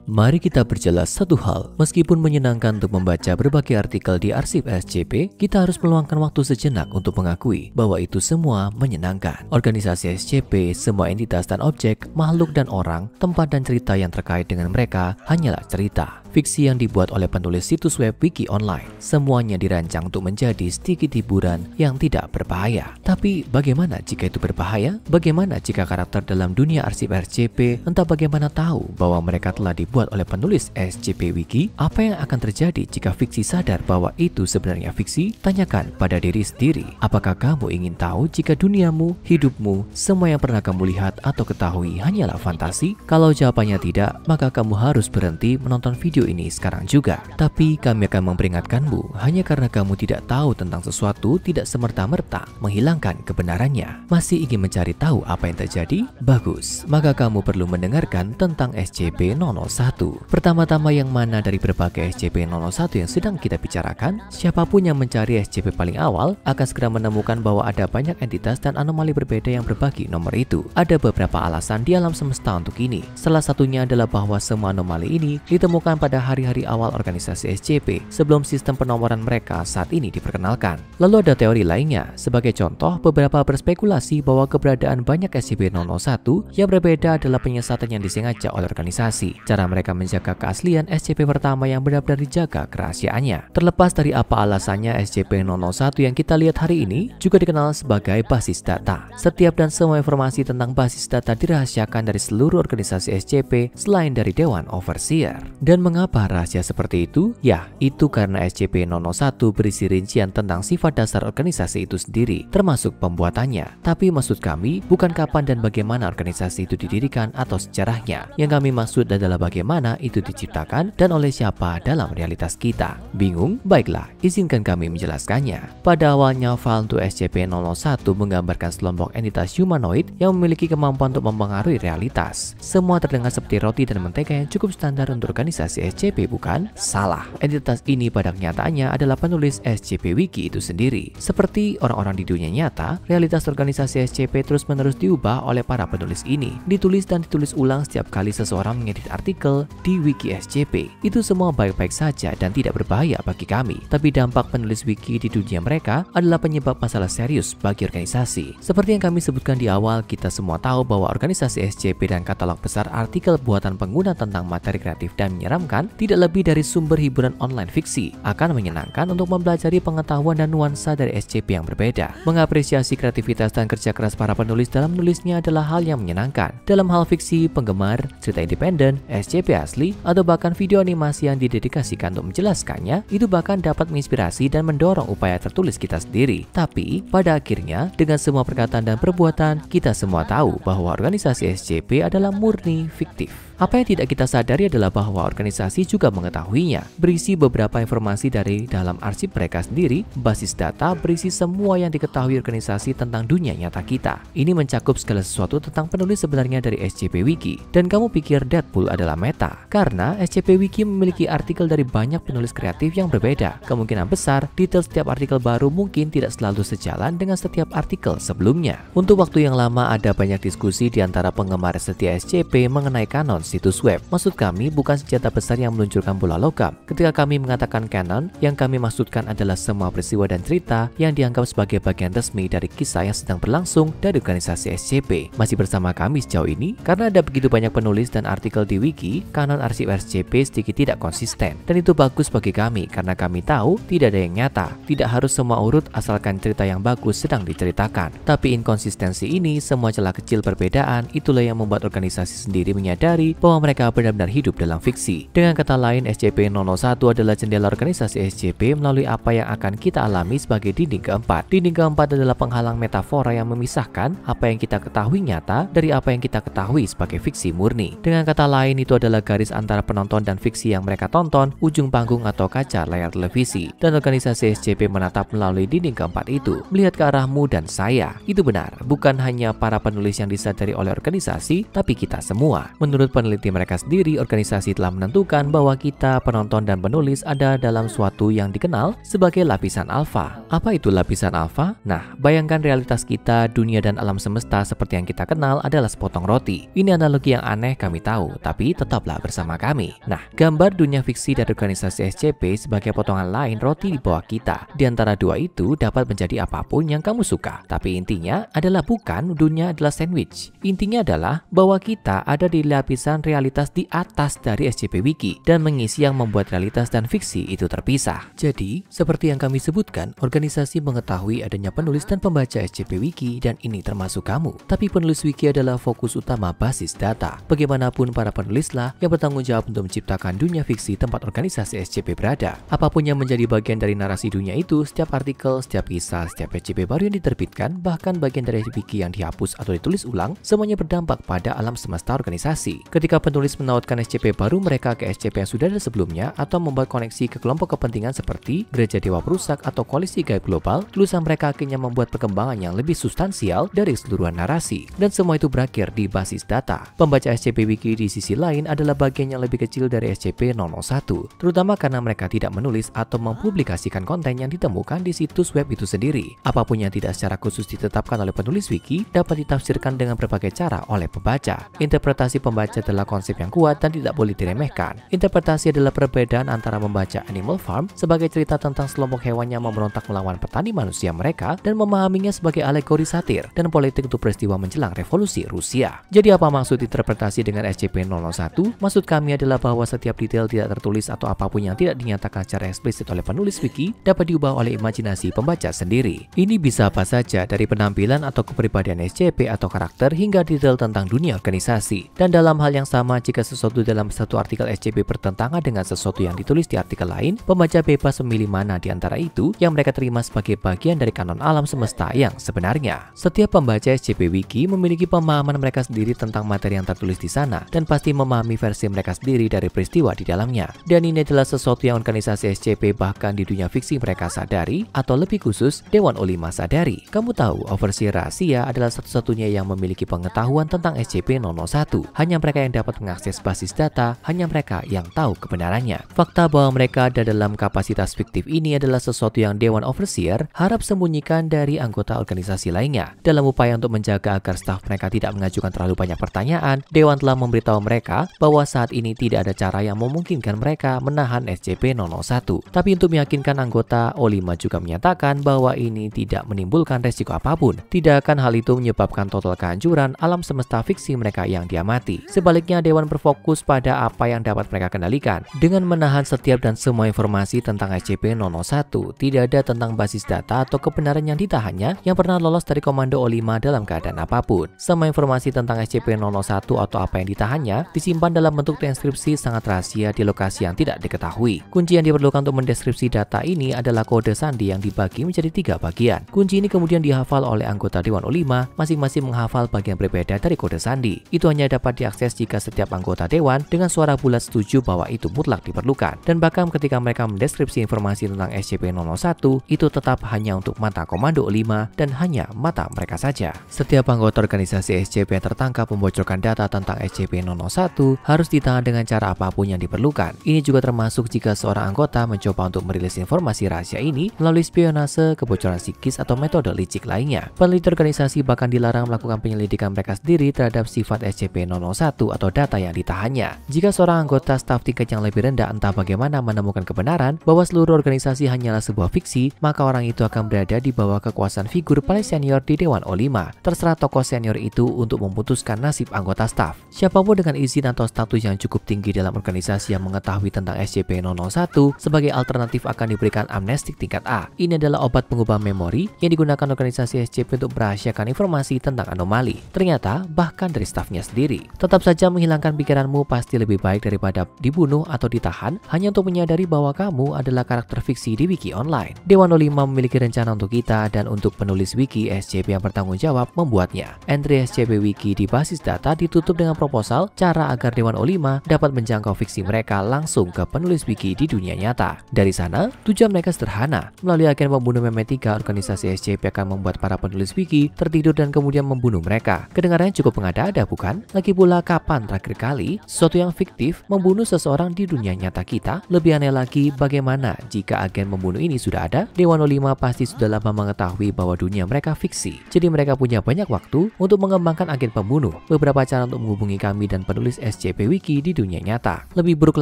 Mari kita perjelas satu hal. Meskipun menyenangkan untuk membaca berbagai artikel di arsip SCP, kita harus meluangkan waktu sejenak untuk mengakui bahwa itu semua menyenangkan. Organisasi SCP, semua entitas dan objek, makhluk dan orang, tempat dan cerita yang terkait dengan mereka hanyalah cerita. Fiksi yang dibuat oleh penulis situs web wiki online. Semuanya dirancang untuk menjadi sedikit hiburan yang tidak berbahaya. Tapi bagaimana jika itu berbahaya? Bagaimana jika karakter dalam dunia arsip SCP entah bagaimana tahu bahwa mereka telah dibuat oleh penulis SCP Wiki? Apa yang akan terjadi jika fiksi sadar bahwa itu sebenarnya fiksi? Tanyakan pada diri sendiri. Apakah kamu ingin tahu jika duniamu, hidupmu, semua yang pernah kamu lihat atau ketahui hanyalah fantasi? Kalau jawabannya tidak, maka kamu harus berhenti menonton video ini sekarang juga. Tapi kami akan memperingatkanmu, hanya karena kamu tidak tahu tentang sesuatu tidak semerta-merta menghilangkan kebenarannya. Masih ingin mencari tahu apa yang terjadi? Bagus, maka kamu perlu mendengarkan tentang SCP-001. Pertama-tama, yang mana dari berbagai SCP-001 yang sedang kita bicarakan? Siapapun yang mencari SCP paling awal akan segera menemukan bahwa ada banyak entitas dan anomali berbeda yang berbagi nomor itu. Ada beberapa alasan di alam semesta untuk ini. Salah satunya adalah bahwa semua anomali ini ditemukan pada hari-hari awal organisasi SCP sebelum sistem penomoran mereka saat ini diperkenalkan. Lalu ada teori lainnya. Sebagai contoh, beberapa berspekulasi bahwa keberadaan banyak SCP-001 yang berbeda adalah penyesatan yang disengaja oleh organisasi. Cara mereka menjaga keaslian SCP pertama yang benar-benar dijaga kerahasiaannya. Terlepas dari apa alasannya, SCP-001 yang kita lihat hari ini juga dikenal sebagai basis data. Setiap dan semua informasi tentang basis data dirahasiakan dari seluruh organisasi SCP selain dari Dewan Overseer. Dan mengapa rahasia seperti itu? Ya, itu karena SCP-001 berisi rincian tentang sifat dasar organisasi itu sendiri, termasuk pembuatannya. Tapi maksud kami bukan kapan dan bagaimana organisasi itu didirikan atau sejarahnya. Yang kami maksud adalah bagaimana itu diciptakan dan oleh siapa dalam realitas kita. Bingung? Baiklah, izinkan kami menjelaskannya. Pada awalnya, file untuk SCP-001 menggambarkan sekelompok entitas humanoid yang memiliki kemampuan untuk mempengaruhi realitas. Semua terdengar seperti roti dan mentega yang cukup standar untuk organisasi SCP, bukan? Salah. Entitas ini pada kenyataannya adalah penulis SCP Wiki itu sendiri. Seperti orang-orang di dunia nyata, realitas organisasi SCP terus-menerus diubah oleh para penulis ini. Ditulis dan ditulis ulang setiap kali seseorang mengedit artikel di Wiki SCP. Itu semua baik-baik saja dan tidak berbahaya bagi kami. Tapi dampak penulis Wiki di dunia mereka adalah penyebab masalah serius bagi organisasi. Seperti yang kami sebutkan di awal, kita semua tahu bahwa organisasi SCP dan katalog besar artikel buatan pengguna tentang materi kreatif dan menyeramkan tidak lebih dari sumber hiburan online fiksi. Akan menyenangkan untuk mempelajari pengetahuan dan nuansa dari SCP yang berbeda. Mengapresiasi kreativitas dan kerja keras para penulis dalam menulisnya adalah hal yang menyenangkan. Dalam hal fiksi, penggemar, cerita independen, SCP asli, atau bahkan video animasi yang didedikasikan untuk menjelaskannya, itu bahkan dapat menginspirasi dan mendorong upaya tertulis kita sendiri. Tapi, pada akhirnya, dengan semua perkataan dan perbuatan, kita semua tahu bahwa organisasi SCP adalah murni fiktif. Apa yang tidak kita sadari adalah bahwa organisasi juga mengetahuinya. Berisi beberapa informasi dari dalam arsip mereka sendiri. Basis data berisi semua yang diketahui organisasi tentang dunia nyata kita. Ini mencakup segala sesuatu tentang penulis sebenarnya dari SCP Wiki. Dan kamu pikir Deadpool adalah meta? Karena SCP Wiki memiliki artikel dari banyak penulis kreatif yang berbeda. Kemungkinan besar, detail setiap artikel baru mungkin tidak selalu sejalan dengan setiap artikel sebelumnya. Untuk waktu yang lama ada banyak diskusi di antara penggemar setia SCP mengenai kanon situs web. Maksud kami bukan senjata besar yang meluncurkan bola logam. Ketika kami mengatakan canon, yang kami maksudkan adalah semua peristiwa dan cerita yang dianggap sebagai bagian resmi dari kisah yang sedang berlangsung dari organisasi SCP. Masih bersama kami sejauh ini? Karena ada begitu banyak penulis dan artikel di wiki, kanon arsip SCP sedikit tidak konsisten. Dan itu bagus bagi kami karena kami tahu tidak ada yang nyata. Tidak harus semua urut asalkan cerita yang bagus sedang diceritakan. Tapi inkonsistensi ini, semua celah kecil perbedaan, itulah yang membuat organisasi sendiri menyadari bahwa mereka benar-benar hidup dalam fiksi. Dengan kata lain, SCP-001 adalah jendela organisasi SCP melalui apa yang akan kita alami sebagai dinding keempat. Dinding keempat adalah penghalang metafora yang memisahkan apa yang kita ketahui nyata dari apa yang kita ketahui sebagai fiksi murni. Dengan kata lain, itu adalah garis antara penonton dan fiksi yang mereka tonton, ujung panggung atau kaca layar televisi. Dan organisasi SCP menatap melalui dinding keempat itu, melihat ke arahmu dan saya. Itu benar, bukan hanya para penulis yang disadari oleh organisasi, tapi kita semua. Menurut peneliti mereka sendiri, organisasi telah menentukan bahwa kita, penonton dan penulis, ada dalam suatu yang dikenal sebagai lapisan alfa. Apa itu lapisan alfa? Nah, bayangkan realitas kita, dunia dan alam semesta seperti yang kita kenal adalah sepotong roti. Ini analogi yang aneh kami tahu, tapi tetaplah bersama kami. Nah, gambar dunia fiksi dari organisasi SCP sebagai potongan lain roti di bawah kita. Di antara dua itu dapat menjadi apapun yang kamu suka. Tapi intinya adalah bukan dunia adalah sandwich. Intinya adalah bahwa kita ada di lapisan realitas di atas dari SCP Wiki dan mengisi yang membuat realitas dan fiksi itu terpisah. Jadi, seperti yang kami sebutkan, organisasi mengetahui adanya penulis dan pembaca SCP Wiki dan ini termasuk kamu. Tapi penulis Wiki adalah fokus utama basis data. Bagaimanapun para penulislah yang bertanggung jawab untuk menciptakan dunia fiksi tempat organisasi SCP berada. Apapun yang menjadi bagian dari narasi dunia itu, setiap artikel, setiap kisah, setiap SCP baru yang diterbitkan, bahkan bagian dari Wiki yang dihapus atau ditulis ulang, semuanya berdampak pada alam semesta organisasi. Ketika penulis menautkan SCP baru mereka ke SCP yang sudah ada sebelumnya atau membuat koneksi ke kelompok kepentingan seperti Gereja Dewa Perusak atau Koalisi Gaib Global, tulisan mereka akhirnya membuat perkembangan yang lebih substansial dari keseluruhan narasi. Dan semua itu berakhir di basis data. Pembaca SCP Wiki di sisi lain adalah bagian yang lebih kecil dari SCP-001, terutama karena mereka tidak menulis atau mempublikasikan konten yang ditemukan di situs web itu sendiri. Apapun yang tidak secara khusus ditetapkan oleh penulis Wiki dapat ditafsirkan dengan berbagai cara oleh pembaca. Interpretasi pembaca adalah konsep yang kuat dan tidak boleh diremehkan. Interpretasi adalah perbedaan antara membaca Animal Farm sebagai cerita tentang sekelompok hewan yang memberontak melawan petani manusia mereka dan memahaminya sebagai alegori satir dan politik untuk peristiwa menjelang revolusi Rusia. Jadi apa maksud interpretasi dengan SCP-001? Maksud kami adalah bahwa setiap detail tidak tertulis atau apapun yang tidak dinyatakan secara eksplisit oleh penulis Wiki dapat diubah oleh imajinasi pembaca sendiri. Ini bisa apa saja dari penampilan atau kepribadian SCP atau karakter hingga detail tentang dunia organisasi. Dan dalam hal yang sama, jika sesuatu dalam satu artikel SCP bertentangan dengan sesuatu yang ditulis di artikel lain, pembaca bebas memilih mana di antara itu yang mereka terima sebagai bagian dari kanon alam semesta yang sebenarnya. Setiap pembaca SCP Wiki memiliki pemahaman mereka sendiri tentang materi yang tertulis di sana dan pasti memahami versi mereka sendiri dari peristiwa di dalamnya. Dan ini adalah sesuatu yang organisasi SCP bahkan di dunia fiksi mereka sadari, atau lebih khusus Dewan O5 sadari. Kamu tahu, overseer rahasia adalah satu-satunya yang memiliki pengetahuan tentang SCP-001. Hanya mereka yang dapat mengakses basis data, hanya mereka yang tahu kebenarannya. Fakta bahwa mereka ada dalam kapasitas fiktif ini adalah sesuatu yang Dewan Overseer harap sembunyikan dari anggota organisasi lainnya. Dalam upaya untuk menjaga agar staf mereka tidak mengajukan terlalu banyak pertanyaan, Dewan telah memberitahu mereka bahwa saat ini tidak ada cara yang memungkinkan mereka menahan SCP-001. Tapi untuk meyakinkan anggota, O5 juga menyatakan bahwa ini tidak menimbulkan resiko apapun. Tidak akan hal itu menyebabkan total kehancuran alam semesta fiksi mereka yang diamati. Sebaliknya, Dewan berfokus pada apa yang dapat mereka kendalikan. Dengan menahan setiap dan semua informasi tentang SCP-001, tidak ada tentang basis data atau kebenaran yang ditahannya yang pernah lolos dari Komando O5 dalam keadaan apapun. Semua informasi tentang SCP-001 atau apa yang ditahannya disimpan dalam bentuk transkripsi sangat rahasia di lokasi yang tidak diketahui. Kunci yang diperlukan untuk mendeskripsi data ini adalah kode sandi yang dibagi menjadi 3 bagian. Kunci ini kemudian dihafal oleh anggota Dewan O5, masing-masing menghafal bagian berbeda dari kode sandi. Itu hanya dapat diakses jika setiap anggota Dewan dengan suara bulat setuju bahwa itu mutlak diperlukan. Dan bahkan ketika mereka mendeskripsi informasi tentang SCP-001, itu tetap hanya untuk mata Komando O5 dan hanya mata mereka saja. Setiap anggota organisasi SCP yang tertangkap membocorkan data tentang SCP-001 harus ditahan dengan cara apapun yang diperlukan. Ini juga termasuk jika seorang anggota mencoba untuk merilis informasi rahasia ini melalui spionase, kebocoran psikis, atau metode licik lainnya. Peneliti organisasi bahkan dilarang melakukan penyelidikan mereka sendiri terhadap sifat SCP-001 atau data yang ditahannya. Jika seorang anggota staf tingkat yang lebih rendah entah bagaimana menemukan kebenaran bahwa seluruh organisasi hanyalah sebuah fiksi, maka orang itu akan berada di bawah kekuasaan figur paling senior di Dewan O5. Terserah tokoh senior itu untuk memutuskan nasib anggota staf. Siapapun dengan izin atau status yang cukup tinggi dalam organisasi yang mengetahui tentang SCP-001 sebagai alternatif akan diberikan amnestik tingkat A. Ini adalah obat pengubah memori yang digunakan organisasi SCP untuk merahasiakan informasi tentang anomali. Ternyata bahkan dari stafnya sendiri. Tetap saja menghilangkan pikiranmu pasti lebih baik daripada dibunuh atau ditahan hanya untuk menyadari bahwa kamu adalah karakter fiksi di wiki online. Dewan O5 memiliki rencana untuk kita dan untuk penulis wiki SCP yang bertanggung jawab membuatnya. Entry SCP Wiki di basis data ditutup dengan proposal cara agar Dewan O5 dapat menjangkau fiksi mereka langsung ke penulis wiki di dunia nyata. Dari sana, tujuan mereka sederhana. Melalui agen pembunuh meme 3, organisasi SCP akan membuat para penulis wiki tertidur dan kemudian membunuh mereka. Kedengarannya cukup mengada-ada, bukan? Lagi pula, kapan kapan terakhir kali sesuatu yang fiktif membunuh seseorang di dunia nyata kita? Lebih aneh lagi, bagaimana jika agen pembunuh ini sudah ada? Dewa 05 pasti sudah lama mengetahui bahwa dunia mereka fiksi. Jadi mereka punya banyak waktu untuk mengembangkan agen pembunuh. Beberapa cara untuk menghubungi kami dan penulis SCP Wiki di dunia nyata. Lebih buruk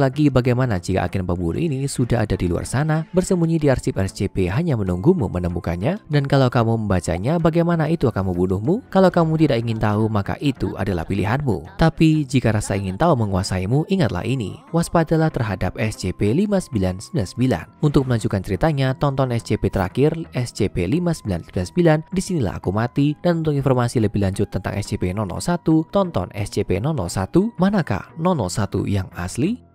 lagi, bagaimana jika agen pembunuh ini sudah ada di luar sana, bersembunyi di arsip SCP hanya menunggumu menemukannya? Dan kalau kamu membacanya, bagaimana itu akan membunuhmu? Kalau kamu tidak ingin tahu, maka itu adalah pilihanmu. Tapi jika rasa ingin tahu menguasaimu, ingatlah ini, waspadalah terhadap SCP-5999. Untuk melanjutkan ceritanya, tonton SCP terakhir, SCP-5999, disinilah aku mati. Dan untuk informasi lebih lanjut tentang SCP-001, tonton SCP-001, manakah 001 yang asli?